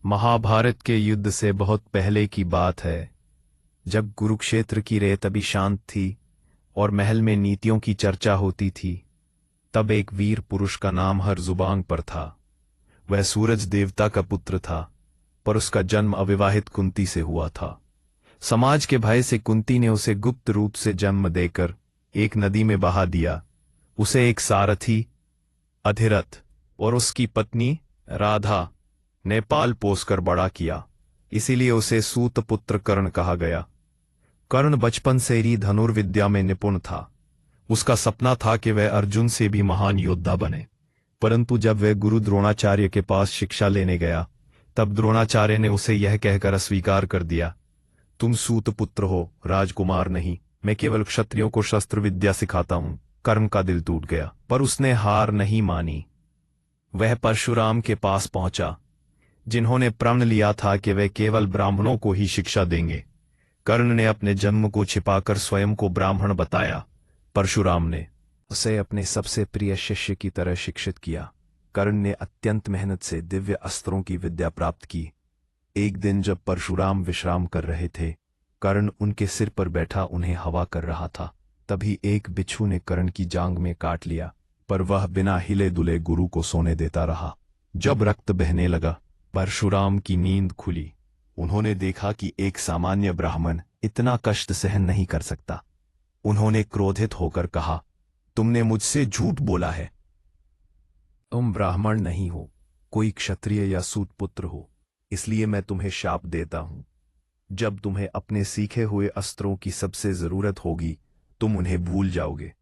महाभारत के युद्ध से बहुत पहले की बात है, जब कुरुक्षेत्र की रेत अभी शांत थी और महल में नीतियों की चर्चा होती थी। तब एक वीर पुरुष का नाम हरजुबांग पर था। वह सूरज देवता का पुत्र था, पर उसका जन्म अविवाहित कुंती से हुआ था। समाज के भय से कुंती ने उसे गुप्त रूप से जन्म देकर एक नदी में बहा दिया। उसे एक सारथी अधिरथ और उसकी पत्नी राधा ने पाल पोसकर बड़ा किया, इसीलिए उसे सूत पुत्र कर्ण कहा गया। कर्ण बचपन से ही धनुर्विद्या में निपुण था। उसका सपना था कि वह अर्जुन से भी महान योद्धा बने, परंतु जब वह गुरु द्रोणाचार्य के पास शिक्षा लेने गया, तब द्रोणाचार्य ने उसे यह कहकर अस्वीकार कर दिया, तुम सूत पुत्र हो, राजकुमार नहीं। मैं केवल क्षत्रियों को शस्त्र विद्या सिखाता हूं। कर्ण का दिल टूट गया, पर उसने हार नहीं मानी। वह परशुराम के पास पहुंचा, जिन्होंने प्रण लिया था कि वे केवल ब्राह्मणों को ही शिक्षा देंगे। कर्ण ने अपने जन्म को छिपाकर स्वयं को ब्राह्मण बताया। परशुराम ने उसे अपने सबसे प्रिय शिष्य की तरह शिक्षित किया। कर्ण ने अत्यंत मेहनत से दिव्य अस्त्रों की विद्या प्राप्त की। एक दिन जब परशुराम विश्राम कर रहे थे, कर्ण उनके सिर पर बैठा उन्हें हवा कर रहा था। तभी एक बिच्छू ने कर्ण की जांघ में काट लिया, पर वह बिना हिले दुले गुरु को सोने देता रहा। जब रक्त बहने लगा, परशुराम की नींद खुली। उन्होंने देखा कि एक सामान्य ब्राह्मण इतना कष्ट सहन नहीं कर सकता। उन्होंने क्रोधित होकर कहा, तुमने मुझसे झूठ बोला है। तुम ब्राह्मण नहीं हो, कोई क्षत्रिय या सूत पुत्र हो, इसलिए मैं तुम्हें शाप देता हूं। जब तुम्हें अपने सीखे हुए अस्त्रों की सबसे जरूरत होगी, तुम उन्हें भूल जाओगे।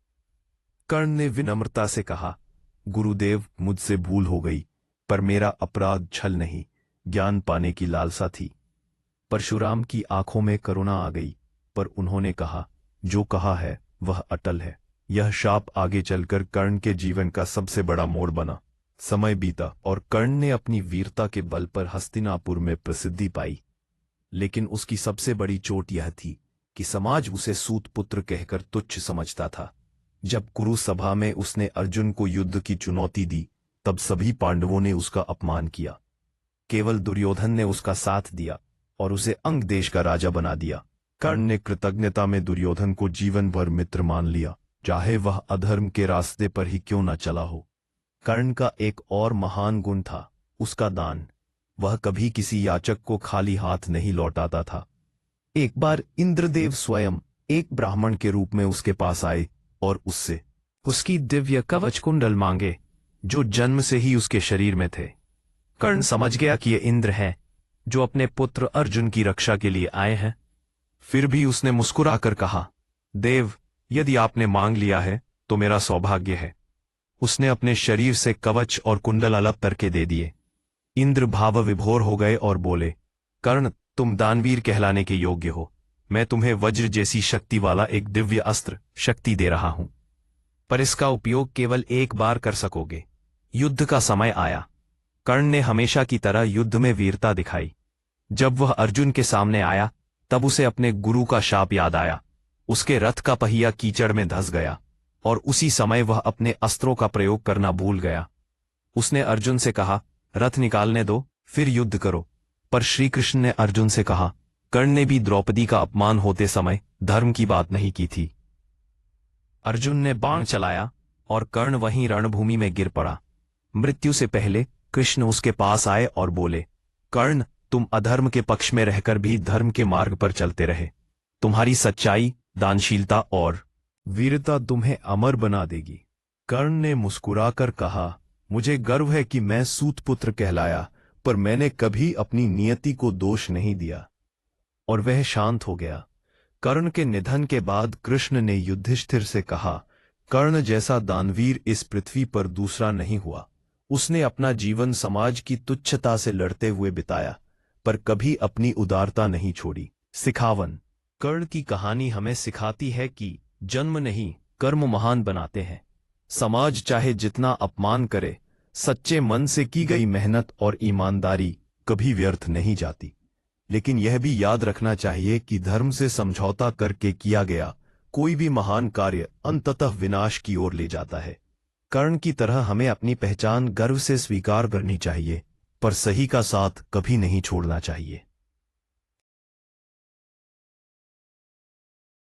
कर्ण ने विनम्रता से कहा, गुरुदेव, मुझसे भूल हो गई, पर मेरा अपराध छल नहीं, ज्ञान पाने की लालसा थी। परशुराम की आंखों में करुणा आ गई, पर उन्होंने कहा, जो कहा है वह अटल है। यह शाप आगे चलकर कर्ण के जीवन का सबसे बड़ा मोड़ बना। समय बीता और कर्ण ने अपनी वीरता के बल पर हस्तिनापुर में प्रसिद्धि पाई। लेकिन उसकी सबसे बड़ी चोट यह थी कि समाज उसे सूत पुत्र कहकर तुच्छ समझता था। जब कुरु सभा में उसने अर्जुन को युद्ध की चुनौती दी, तब सभी पांडवों ने उसका अपमान किया। केवल दुर्योधन ने उसका साथ दिया और उसे अंग देश का राजा बना दिया। कर्ण ने कृतज्ञता में दुर्योधन को जीवन भर मित्र मान लिया, चाहे वह अधर्म के रास्ते पर ही क्यों न चला हो। कर्ण का एक और महान गुण था, उसका दान। वह कभी किसी याचक को खाली हाथ नहीं लौटाता था। एक बार इंद्रदेव स्वयं एक ब्राह्मण के रूप में उसके पास आए और उससे उसकी दिव्य कवच कुंडल मांगे, जो जन्म से ही उसके शरीर में थे। कर्ण समझ गया कि ये इंद्र हैं, जो अपने पुत्र अर्जुन की रक्षा के लिए आए हैं। फिर भी उसने मुस्कुराकर कहा, देव, यदि आपने मांग लिया है तो मेरा सौभाग्य है। उसने अपने शरीर से कवच और कुंडल अलग करके दे दिए। इंद्र भाव विभोर हो गए और बोले, कर्ण, तुम दानवीर कहलाने के योग्य हो। मैं तुम्हें वज्र जैसी शक्ति वाला एक दिव्य अस्त्र शक्ति दे रहा हूं, पर इसका उपयोग केवल एक बार कर सकोगे। युद्ध का समय आया। कर्ण ने हमेशा की तरह युद्ध में वीरता दिखाई। जब वह अर्जुन के सामने आया, तब उसे अपने गुरु का शाप याद आया। उसके रथ का पहिया कीचड़ में धंस गया और उसी समय वह अपने अस्त्रों का प्रयोग करना भूल गया। उसने अर्जुन से कहा, रथ निकालने दो, फिर युद्ध करो। पर श्री कृष्ण ने अर्जुन से कहा, कर्ण ने भी द्रौपदी का अपमान होते समय धर्म की बात नहीं की थी। अर्जुन ने बाण चलाया और कर्ण वहीं रणभूमि में गिर पड़ा। मृत्यु से पहले कृष्ण उसके पास आए और बोले, कर्ण, तुम अधर्म के पक्ष में रहकर भी धर्म के मार्ग पर चलते रहे। तुम्हारी सच्चाई, दानशीलता और वीरता तुम्हें अमर बना देगी। कर्ण ने मुस्कुराकर कहा, मुझे गर्व है कि मैं सूतपुत्र कहलाया, पर मैंने कभी अपनी नियति को दोष नहीं दिया। और वह शांत हो गया। कर्ण के निधन के बाद कृष्ण ने युधिष्ठिर से कहा, कर्ण जैसा दानवीर इस पृथ्वी पर दूसरा नहीं हुआ। उसने अपना जीवन समाज की तुच्छता से लड़ते हुए बिताया, पर कभी अपनी उदारता नहीं छोड़ी। सिखावन। कर्ण की कहानी हमें सिखाती है कि जन्म नहीं, कर्म महान बनाते हैं। समाज चाहे जितना अपमान करे, सच्चे मन से की गई मेहनत और ईमानदारी कभी व्यर्थ नहीं जाती। लेकिन यह भी याद रखना चाहिए कि धर्म से समझौता करके किया गया कोई भी महान कार्य अंततः विनाश की ओर ले जाता है। कर्ण की तरह हमें अपनी पहचान गर्व से स्वीकार करनी चाहिए, पर सही का साथ कभी नहीं छोड़ना चाहिए।